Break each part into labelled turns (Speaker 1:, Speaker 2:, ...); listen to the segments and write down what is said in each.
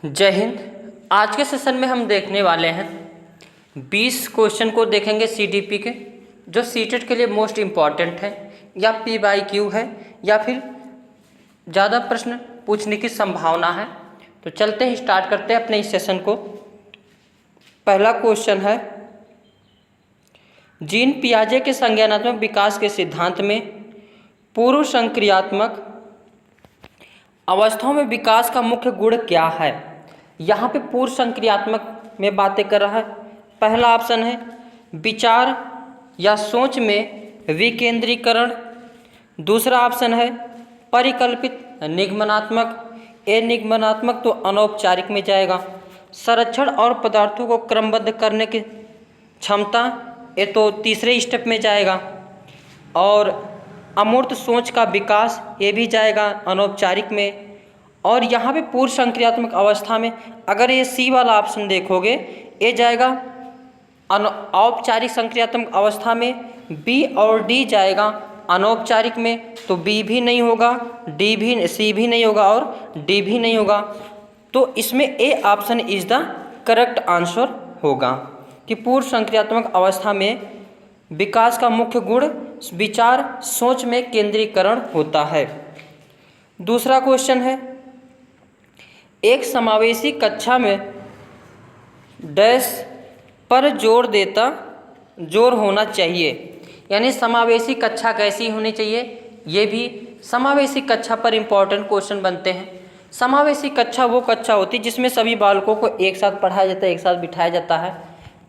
Speaker 1: जय हिंद। आज के सेशन में हम देखने वाले हैं 20 क्वेश्चन को देखेंगे सीडीपी के, जो सीटेट के लिए मोस्ट इम्पॉर्टेंट है या पीवाईक्यू है या फिर ज़्यादा प्रश्न पूछने की संभावना है। तो चलते हैं, स्टार्ट करते हैं अपने इस सेशन को। पहला क्वेश्चन है, जीन पियाजे के संज्ञानात्मक विकास के सिद्धांत में पूर्व संक्रियात्मक अवस्थाओं में विकास का मुख्य गुण क्या है। यहाँ पे पूर्व संक्रियात्मक में बातें कर रहा है। पहला ऑप्शन है विचार या सोच में विकेंद्रीकरण। दूसरा ऑप्शन है परिकल्पित निगमनात्मक। ए निगमनात्मक तो अनौपचारिक में जाएगा। संरक्षण और पदार्थों को क्रमबद्ध करने की क्षमता, ये तो तीसरे स्टेप में जाएगा। और अमूर्त सोच का विकास, ये भी जाएगा अनौपचारिक में। और यहाँ पे पूर्व संक्रियात्मक अवस्था में अगर ये सी वाला ऑप्शन देखोगे, ये जाएगा औपचारिक संक्रियात्मक अवस्था में। बी और डी जाएगा अनौपचारिक में, तो बी भी नहीं होगा, डी भी, सी भी नहीं होगा और डी भी नहीं होगा। तो इसमें A option is the correct answer होगा कि पूर्व संक्रियात्मक अवस्था में विकास का मुख्य गुण विचार सोच में केंद्रीकरण होता है। दूसरा क्वेश्चन है, एक समावेशी कक्षा में डैश पर जोर होना चाहिए। यानी समावेशी कक्षा कैसी होनी चाहिए, ये भी समावेशी कक्षा पर इम्पॉर्टेंट क्वेश्चन बनते हैं। समावेशी कक्षा वो कक्षा होती है जिसमें सभी बालकों को एक साथ पढ़ाया जाता है, एक साथ बिठाया जाता है,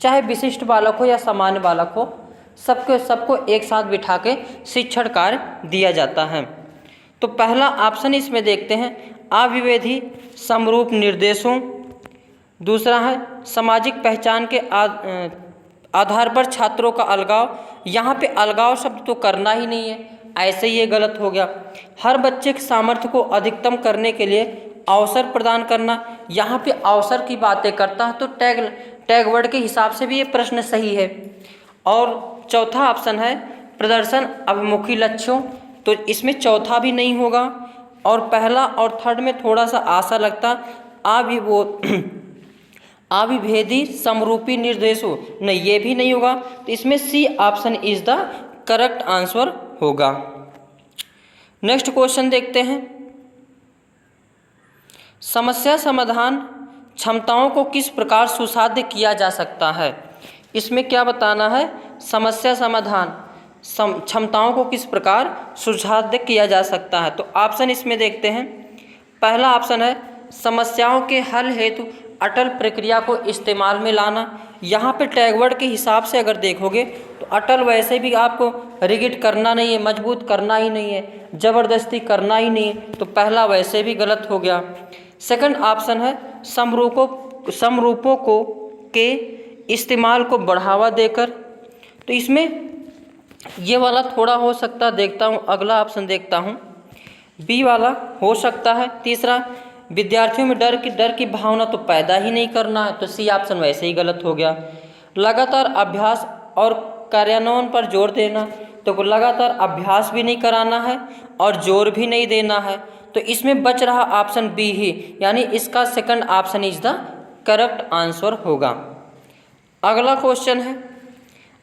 Speaker 1: चाहे विशिष्ट बालक हो या सामान्य बालक हो, सबको एक साथ बिठा के शिक्षण कार्य दिया जाता है। तो पहला ऑप्शन इसमें देखते हैं, अविभेदी समरूप निर्देशों। दूसरा है सामाजिक पहचान के आधार पर छात्रों का अलगाव। यहाँ पे अलगाव शब्द तो करना ही नहीं है, ऐसे ही ये गलत हो गया। हर बच्चे के सामर्थ्य को अधिकतम करने के लिए अवसर प्रदान करना, यहाँ पे अवसर की बातें करता है, तो टैग वर्ड के हिसाब से भी ये प्रश्न सही है। और चौथा ऑप्शन है प्रदर्शन अभिमुखी लक्ष्यों, तो इसमें चौथा भी नहीं होगा। और पहला और थर्ड में थोड़ा सा आशा लगता, अविभेदी समरूपी निर्देशों, नहीं ये भी नहीं होगा। तो इसमें C option is the correct answer होगा। नेक्स्ट क्वेश्चन देखते हैं, समस्या समाधान क्षमताओं को किस प्रकार सुसाध्य किया जा सकता है। इसमें क्या बताना है, समस्या समाधान क्षमताओं को किस प्रकार सुसाध्य किया जा सकता है। तो ऑप्शन इसमें देखते हैं, पहला ऑप्शन है समस्याओं के हल हेतु अटल प्रक्रिया को इस्तेमाल में लाना। यहाँ पे टैगवर्ड के हिसाब से अगर देखोगे तो अटल वैसे भी आपको रिगिड करना नहीं है, मजबूत करना ही नहीं है, ज़बरदस्ती करना ही नहीं है, तो पहला वैसे भी गलत हो गया। सेकंड ऑप्शन है समरूपों को के इस्तेमाल को बढ़ावा देकर, तो इसमें ये वाला थोड़ा हो सकता, देखता हूँ अगला ऑप्शन देखता हूँ, बी वाला हो सकता है। तीसरा, विद्यार्थियों में डर की भावना तो पैदा ही नहीं करना है, तो सी ऑप्शन वैसे ही गलत हो गया। लगातार अभ्यास और कार्यान्वयन पर जोर देना, तो लगातार अभ्यास भी नहीं कराना है और जोर भी नहीं देना है, तो इसमें बच रहा ऑप्शन बी ही, यानी इसका second option is the correct answer होगा। अगला क्वेश्चन है,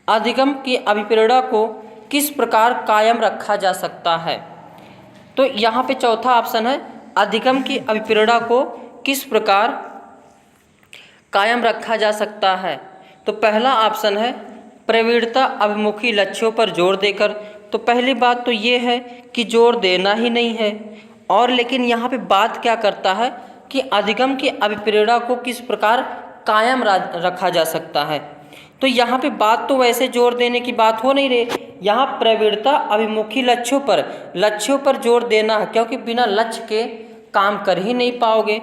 Speaker 1: अधिगम की अभिप्रेरणा को किस प्रकार कायम रखा जा सकता है। तो यहाँ पे चौथा ऑप्शन है अधिगम की अभिप्रेरणा को किस प्रकार कायम रखा जा सकता है। तो पहला ऑप्शन है प्रवृत्ता अभिमुखी लक्ष्यों पर जोर देकर। तो पहली बात तो ये है कि जोर देना ही नहीं है, और लेकिन यहाँ पे बात क्या करता है कि अधिगम की अभिप्रेरणा को किस प्रकार कायम रखा जा सकता है। तो यहाँ पे बात तो वैसे जोर देने की बात हो नहीं रही, यहाँ प्रवृत्ता अभिमुखी लक्ष्यों पर जोर देना है, क्योंकि बिना लक्ष्य के काम कर ही नहीं पाओगे।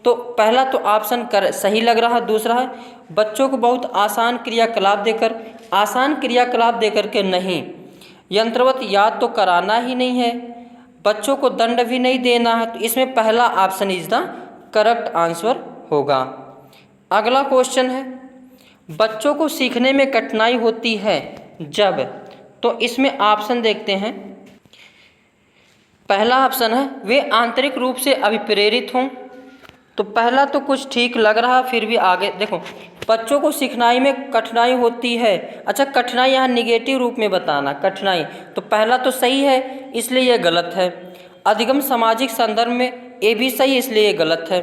Speaker 1: तो पहला तो ऑप्शन सही लग रहा है। दूसरा है बच्चों को बहुत आसान क्रियाकलाप देकर के नहीं, यंत्रवत याद तो कराना ही नहीं है, बच्चों को दंड भी नहीं देना है, तो इसमें पहला option is the correct answer होगा। अगला क्वेश्चन है, बच्चों को सीखने में कठिनाई होती है जब, तो इसमें ऑप्शन देखते हैं। पहला ऑप्शन है वे आंतरिक रूप से अभिप्रेरित हों। तो पहला तो कुछ ठीक लग रहा, फिर भी आगे देखो, बच्चों को सिखनाई में कठिनाई होती है। अच्छा, कठिनाई यहाँ निगेटिव रूप में बताना, कठिनाई, तो पहला तो सही है, इसलिए यह गलत है। अधिगम सामाजिक संदर्भ में, ये भी सही, इसलिए ये गलत है।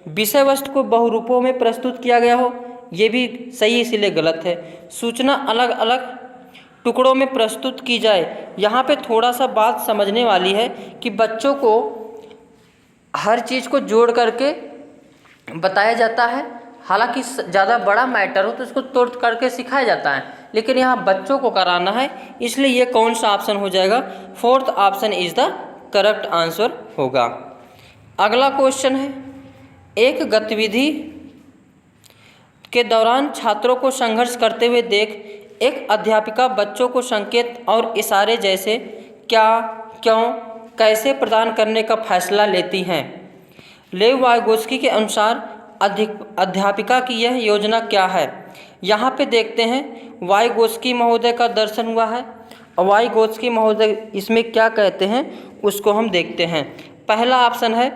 Speaker 1: विषय वस्तु को बहुरूपों में प्रस्तुत किया गया हो, ये भी सही, इसलिए गलत है। सूचना अलग अलग टुकड़ों में प्रस्तुत की जाए, यहाँ पे थोड़ा सा बात समझने वाली है कि बच्चों को हर चीज़ को जोड़ करके बताया जाता है। हालांकि ज़्यादा बड़ा मैटर हो तो उसको तोड़ करके सिखाया जाता है, लेकिन यहाँ बच्चों को कराना है, इसलिए ये कौन सा ऑप्शन हो जाएगा? Fourth option is the correct answer होगा। अगला क्वेश्चन है, एक गतिविधि के दौरान छात्रों को संघर्ष करते हुए देख एक अध्यापिका बच्चों को संकेत और इशारे जैसे क्या, क्यों, कैसे प्रदान करने का फैसला लेती हैं। लेव वाइगोत्स्की के अनुसार अध्यापिका की यह योजना क्या है? यहाँ पे देखते हैं वाइगोत्स्की महोदय का दर्शन हुआ है, और वाइगोत्स्की महोदय इसमें क्या कहते हैं उसको हम देखते हैं। पहला ऑप्शन है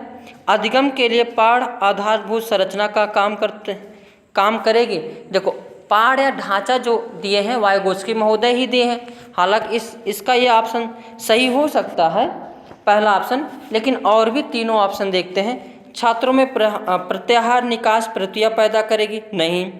Speaker 1: अधिगम के लिए पाढ़ आधारभूत संरचना का काम करेगी। देखो, पाढ़ या ढांचा जो दिए हैं वाइगोत्स्की महोदय ही दिए हैं, हालांकि इसका ये ऑप्शन सही हो सकता है, पहला ऑप्शन, लेकिन और भी तीनों ऑप्शन देखते हैं। छात्रों में प्रत्याहार निकास प्रक्रिया पैदा करेगी, नहीं।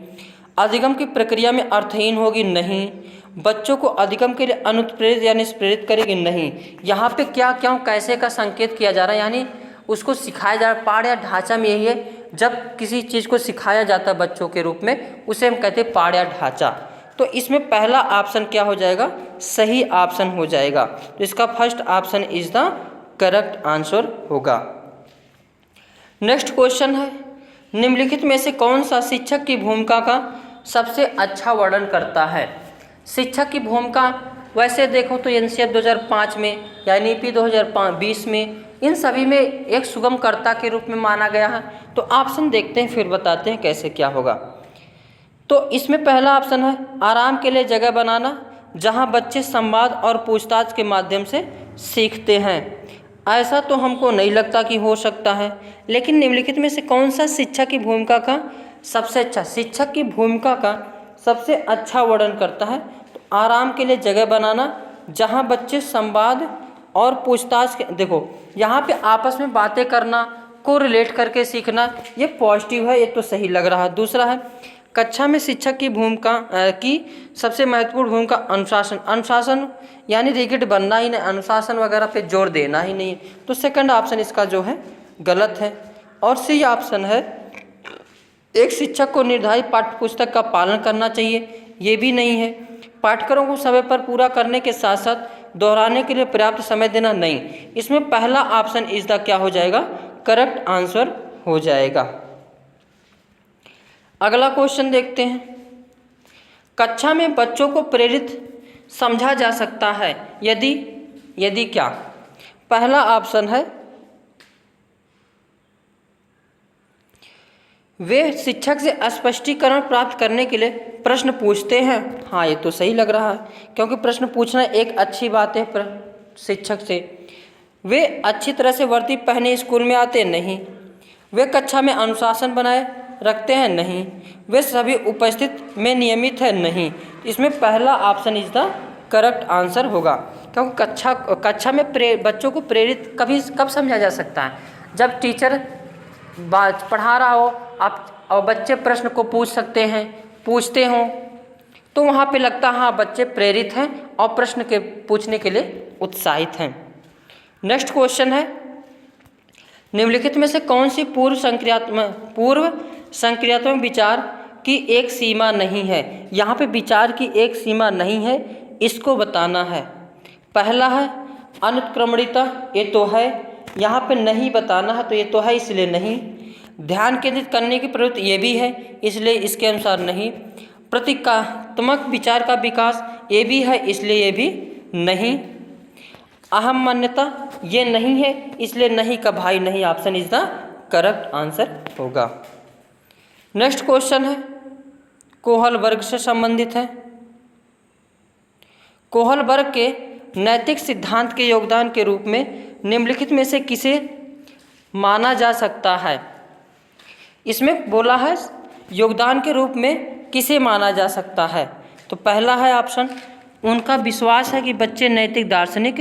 Speaker 1: अधिगम की प्रक्रिया में अर्थहीन होगी, नहीं। बच्चों को अधिगम के लिए अनुत्प्रेरित या निष्प्रेरित करेगी, नहीं। यहाँ पे क्या, क्यों, कैसे का संकेत किया जा रहा है, यानी उसको सिखाया जा रहा है। पाढ़ या ढांचा में यही है, जब किसी चीज़ को सिखाया जाता है बच्चों के रूप में, उसे हम कहते हैं पाढ़ या ढांचा। तो इसमें पहला ऑप्शन क्या हो जाएगा? सही ऑप्शन हो जाएगा। तो इसका first option is the correct answer होगा। नेक्स्ट क्वेश्चन है, निम्नलिखित में से कौन सा शिक्षक की भूमिका का सबसे अच्छा वर्णन करता है? शिक्षक की भूमिका वैसे देखो तो एनसीईआरटी 2005 में या एनईपी 2020 में, इन सभी में एक सुगमकर्ता के रूप में माना गया है। तो ऑप्शन देखते हैं, फिर बताते हैं कैसे क्या होगा। तो इसमें पहला ऑप्शन है आराम के लिए जगह बनाना, जहां बच्चे संवाद और पूछताछ के माध्यम से सीखते हैं। ऐसा तो हमको नहीं लगता कि हो सकता है, लेकिन निम्नलिखित में से कौन सा शिक्षक की भूमिका का सबसे अच्छा, शिक्षक की भूमिका का सबसे अच्छा वर्णन करता है? तो आराम के लिए जगह बनाना, जहां बच्चे संवाद और पूछताछ के, देखो यहाँ पे आपस में बातें करना, को रिलेट करके सीखना, ये पॉजिटिव है, ये तो सही लग रहा है। दूसरा है कक्षा में शिक्षक की भूमिका की सबसे महत्वपूर्ण भूमिका अनुशासन, अनुशासन यानी रिगिड बनना ही नहीं, अनुशासन वगैरह पे जोर देना ही नहीं। तो सेकंड ऑप्शन इसका जो है गलत है। और सही ऑप्शन है एक शिक्षक को निर्धारित पाठ्य पुस्तक का पालन करना चाहिए, ये भी नहीं है। पाठ्यक्रमों को समय पर पूरा करने के साथ साथ दोहराने के लिए पर्याप्त समय देना, नहीं। इसमें पहला ऑप्शन इज द क्या हो जाएगा? करेक्ट आंसर हो जाएगा। अगला क्वेश्चन देखते हैं, कक्षा में बच्चों को प्रेरित समझा जा सकता है, यदि क्या? पहला ऑप्शन है वे शिक्षक से स्पष्टीकरण प्राप्त करने के लिए प्रश्न पूछते हैं। हाँ, ये तो सही लग रहा है, क्योंकि प्रश्न पूछना एक अच्छी बात है शिक्षक से। वे अच्छी तरह से वर्दी पहने स्कूल में आते, नहीं। वे कक्षा में अनुशासन बनाए रखते हैं, नहीं। वे सभी उपस्थित में नियमित है, नहीं। इसमें पहला option is the correct answer होगा, क्योंकि कक्षा में बच्चों को प्रेरित कब समझा जा सकता है? जब टीचर पढ़ा रहा हो आप और बच्चे प्रश्न को पूछते हों, तो वहाँ पे लगता है हाँ बच्चे प्रेरित हैं और प्रश्न के पूछने के लिए उत्साहित हैं। नेक्स्ट क्वेश्चन है, निम्नलिखित में से कौन सी पूर्व संक्रियात्मक विचार की एक सीमा नहीं है? यहाँ पे विचार की एक सीमा नहीं है, इसको बताना है। पहला है अनुत्क्रमणिता, ये तो है, यहाँ पे नहीं बताना है, तो ये तो है इसलिए नहीं। ध्यान केंद्रित करने की प्रवृत्ति, ये भी है, इसलिए इसके अनुसार नहीं। प्रतीकात्मक विचार का विकास, ये भी है, इसलिए ये भी नहीं। अहम मान्यता, ये नहीं है, इसलिए नहीं का भाई नहीं option is the correct answer होगा। नेक्स्ट क्वेश्चन है कोहल वर्ग से संबंधित है। कोहल वर्ग के नैतिक सिद्धांत के योगदान के रूप में निम्नलिखित में से किसे माना जा सकता है? इसमें बोला है योगदान के रूप में किसे माना जा सकता है। तो पहला है ऑप्शन, उनका विश्वास है कि बच्चे नैतिक दार्शनिक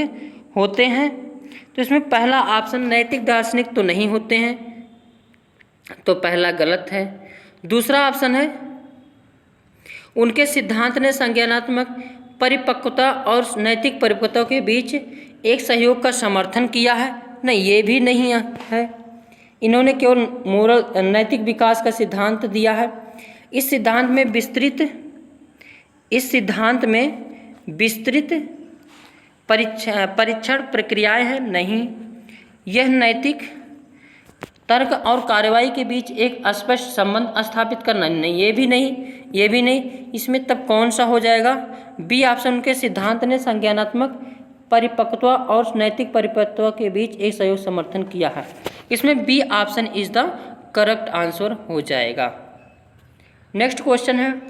Speaker 1: होते हैं। तो इसमें पहला ऑप्शन नैतिक दार्शनिक तो नहीं होते हैं, तो पहला गलत है। दूसरा ऑप्शन है उनके सिद्धांत ने संज्ञानात्मक परिपक्वता और नैतिक परिपक्वता के बीच एक सहयोग का समर्थन किया है। नहीं, ये भी नहीं है। इन्होंने केवल मोरल नैतिक विकास का सिद्धांत दिया है। इस सिद्धांत में विस्तृत परीक्षण प्रक्रियाएं हैं। नहीं, यह नैतिक तर्क और कार्रवाई के बीच एक स्पष्ट संबंध स्थापित करना। नहीं, ये भी नहीं। इसमें तब कौन सा हो जाएगा? बी ऑप्शन, उनके सिद्धांत ने संज्ञानात्मक परिपक्वता और नैतिक परिपक्वता के बीच एक सहयोग समर्थन किया है। इसमें B option is the correct answer हो जाएगा। नेक्स्ट क्वेश्चन है,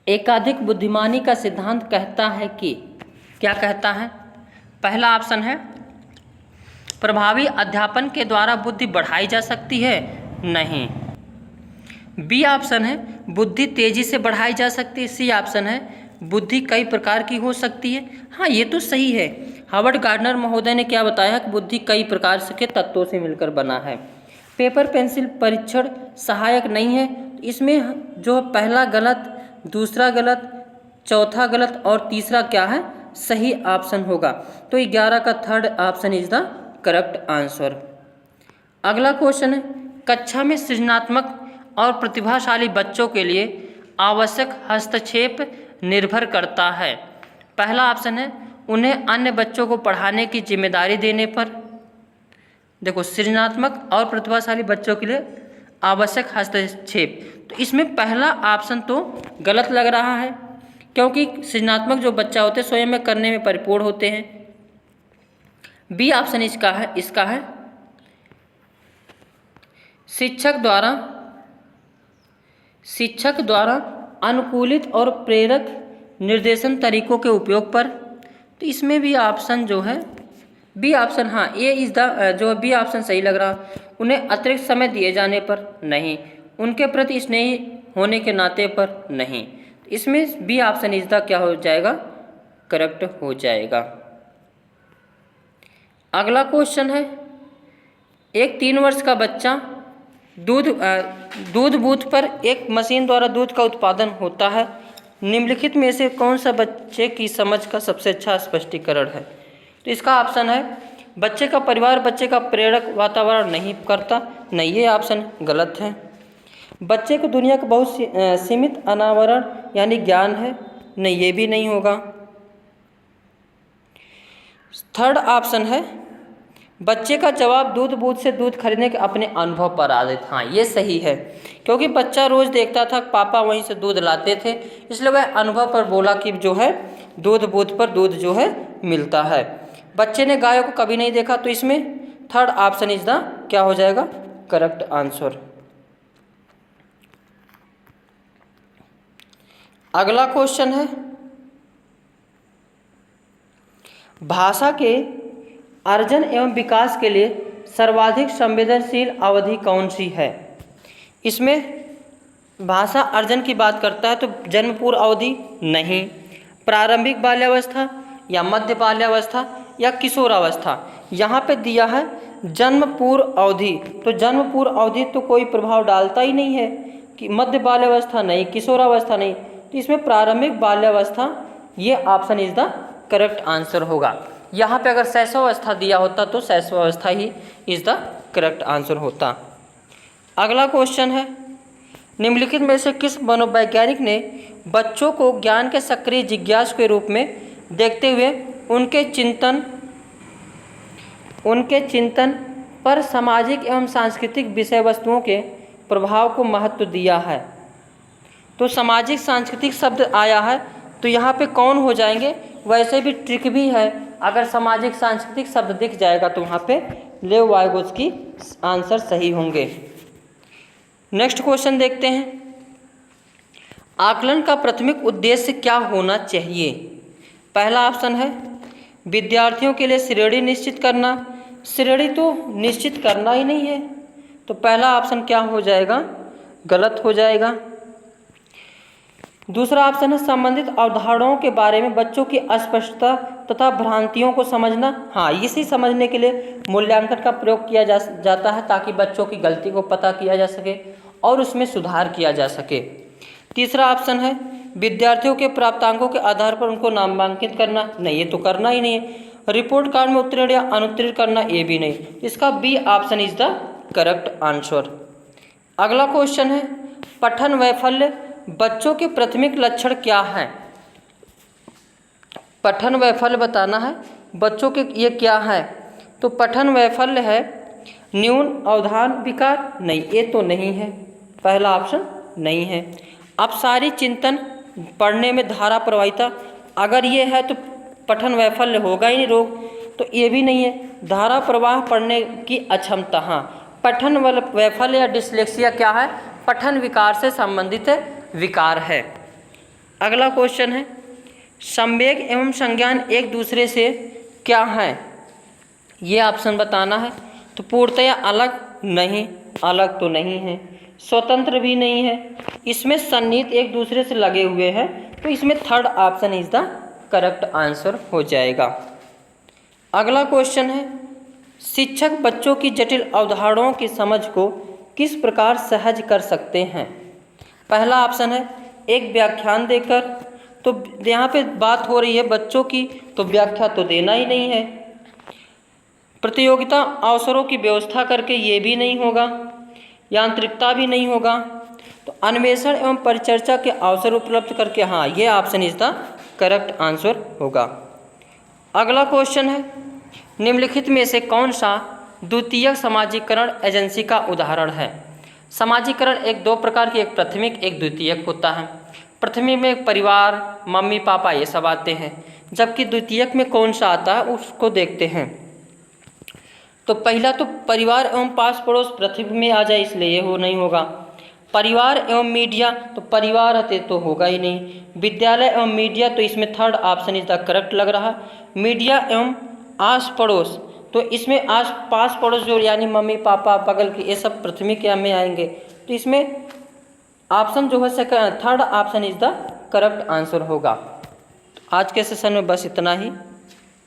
Speaker 1: एकाधिक बुद्धिमानी का सिद्धांत कहता है कि, क्या कहता है? पहला ऑप्शन है प्रभावी अध्यापन के द्वारा बुद्धि बढ़ाई जा सकती है। नहीं। बी ऑप्शन है बुद्धि तेजी से बढ़ाई जा सकती है। सी ऑप्शन है बुद्धि कई प्रकार की हो सकती है। हाँ, ये तो सही है। हार्वर्ड गार्डनर महोदय ने क्या बताया कि बुद्धि कई प्रकार के तत्वों से मिलकर बना है। पेपर पेंसिल परीक्षण सहायक नहीं है। इसमें जो पहला गलत, दूसरा गलत, चौथा गलत और तीसरा क्या है? सही ऑप्शन होगा। तो 11 का third option is the correct answer. अगला क्वेश्चन है, कक्षा में सृजनात्मक और प्रतिभाशाली बच्चों के लिए आवश्यक हस्तक्षेप निर्भर करता है। पहला ऑप्शन है उन्हें अन्य बच्चों को पढ़ाने की जिम्मेदारी देने पर। देखो, सृजनात्मक और प्रतिभाशाली बच्चों के लिए आवश्यक हस्तक्षेप, तो इसमें पहला ऑप्शन तो गलत लग रहा है, क्योंकि सृजनात्मक जो बच्चा होते हैं स्वयं में करने में परिपूर्ण होते हैं। बी ऑप्शन इसका है शिक्षक द्वारा अनुकूलित और प्रेरक निर्देशन तरीकों के उपयोग पर। तो इसमें भी ऑप्शन जो है बी ऑप्शन, हाँ, ये इज द जो बी ऑप्शन सही लग रहा। उन्हें अतिरिक्त समय दिए जाने पर। नहीं। उनके प्रति स्नेही होने के नाते पर। नहीं। इसमें बी ऑप्शन इज द क्या हो जाएगा? करेक्ट हो जाएगा। अगला क्वेश्चन है, एक 3 वर्ष का बच्चा दूध बूथ पर एक मशीन द्वारा दूध का उत्पादन होता है। निम्नलिखित में से कौन सा बच्चे की समझ का सबसे अच्छा स्पष्टीकरण है? तो इसका ऑप्शन है बच्चे का परिवार बच्चे का प्रेरक वातावरण नहीं करता। नहीं, ये ऑप्शन गलत है। बच्चे को दुनिया का बहुत सीमित अनावरण यानी ज्ञान है। नहीं, ये भी नहीं होगा। थर्ड ऑप्शन है बच्चे का जवाब दूध बूथ से दूध खरीदने के अपने अनुभव पर आधारित। हाँ, ये सही है, क्योंकि बच्चा रोज देखता था पापा वहीं से दूध लाते थे, इसलिए वह अनुभव पर बोला कि जो है दूध बूथ पर दूध जो है मिलता है। बच्चे ने गायों को कभी नहीं देखा। तो इसमें थर्ड ऑप्शन इज द क्या हो जाएगा? Correct answer. अगला क्वेश्चन है, भाषा के अर्जन एवं विकास के लिए सर्वाधिक संवेदनशील अवधि कौन सी है? इसमें भाषा अर्जन की बात करता है तो जन्म पूर्व अवधि नहीं, प्रारंभिक बाल्यावस्था या मध्य बाल्यावस्था या किशोरावस्था। यहाँ पे दिया है जन्म पूर्व अवधि, तो जन्म पूर्व अवधि तो कोई प्रभाव डालता ही नहीं है कि मध्य बाल्यावस्था नहीं, किशोरावस्था नहीं। तो इसमें प्रारंभिक बाल्यावस्था ये option is the correct answer होगा। यहाँ पे अगर शैशवावस्था दिया होता तो शैशवावस्था ही इज द करेक्ट आंसर होता। अगला क्वेश्चन है, निम्नलिखित में से किस मनोवैज्ञानिक ने बच्चों को ज्ञान के सक्रिय जिज्ञासु के रूप में देखते हुए उनके चिंतन पर सामाजिक एवं सांस्कृतिक विषय वस्तुओं के प्रभाव को महत्व दिया है? तो सामाजिक सांस्कृतिक शब्द आया है, तो यहाँ पे कौन हो जाएंगे? वैसे भी ट्रिक भी है, अगर सामाजिक सांस्कृतिक शब्द दिख जाएगा तो वहाँ पे लेव वाइगोत्स्की आंसर सही होंगे। नेक्स्ट क्वेश्चन देखते हैं, आकलन का प्राथमिक उद्देश्य क्या होना चाहिए? पहला ऑप्शन है विद्यार्थियों के लिए श्रेणी निश्चित करना। श्रेणी तो निश्चित करना ही नहीं है, तो पहला ऑप्शन क्या हो जाएगा, गलत हो जाएगा। दूसरा ऑप्शन है संबंधित अवधारणाओं के बारे में बच्चों की अस्पष्टता तथा भ्रांतियों को समझना। हाँ, इसी समझने के लिए मूल्यांकन का प्रयोग किया जाता है ताकि बच्चों की गलती को पता किया जा सके और उसमें सुधार किया जा सके। तीसरा ऑप्शन है विद्यार्थियों के प्राप्तांकों के आधार पर उनको नामांकित करना। नहीं, ये तो करना ही नहीं है। रिपोर्ट कार्ड में उत्तीर्ण या अनुत्तीर्ण करना, ये भी नहीं। इसका B option is the correct answer. अगला क्वेश्चन है पठन वैफल्य बच्चों के प्राथमिक लक्षण क्या हैं। पठन वैफल्य बताना है बच्चों के, ये क्या है। तो पठन वैफल्य है न्यून अवधान विकार। नहीं, ये तो नहीं है, पहला ऑप्शन नहीं है। अपसारी चिंतन, पढ़ने में धारा प्रवाहिता, अगर ये है तो पठन वैफल्य होगा ही नहीं रोग, तो ये भी नहीं है। धारा प्रवाह पढ़ने की अक्षमता, हाँ, पठन वैफल्य या डिस्लेक्सिया क्या है, पठन विकार से संबंधित विकार है। अगला क्वेश्चन है संवेग एवं संज्ञान एक दूसरे से क्या है, ये ऑप्शन बताना है। तो पूर्णतया अलग, नहीं, अलग तो नहीं है। स्वतंत्र भी नहीं है। इसमें सन्निहित एक दूसरे से लगे हुए हैं, तो इसमें third option is the correct answer हो जाएगा। अगला क्वेश्चन है शिक्षक बच्चों की जटिल अवधारणाओं की समझ को किस प्रकार सहज कर सकते हैं। पहला ऑप्शन है एक व्याख्यान देकर। तो यहाँ पे बात हो रही है बच्चों की, तो व्याख्या तो देना ही नहीं है। प्रतियोगिता अवसरों की व्यवस्था करके, ये भी नहीं होगा। यांत्रिकता भी नहीं होगा। तो अन्वेषण एवं परिचर्चा के अवसर उपलब्ध करके, हाँ, ये option is the correct answer होगा। अगला क्वेश्चन है निम्नलिखित में से कौन सा द्वितीयक समाजीकरण एजेंसी का उदाहरण है। समाजीकरण एक दो प्रकार की, एक प्राथमिक एक द्वितीयक होता है। प्राथमिक में परिवार, मम्मी पापा ये सब आते हैं, जबकि द्वितीयक में कौन सा आता है उसको देखते हैं। तो पहला तो परिवार एवं पास पड़ोस प्राथमिक में आ जाए, इसलिए ये हो नहीं होगा। परिवार एवं मीडिया, तो परिवार रहते तो होगा ही नहीं। विद्यालय एवं मीडिया, तो इसमें third option is the correct लग रहा। मीडिया एवं आस पड़ोस, तो इसमें आस पास पड़ोस जो यानी मम्मी पापा बगल के, ये सब प्राथमिक में आएंगे। तो इसमें ऑप्शन जो है third option is the correct answer होगा। आज के सेशन में बस इतना ही।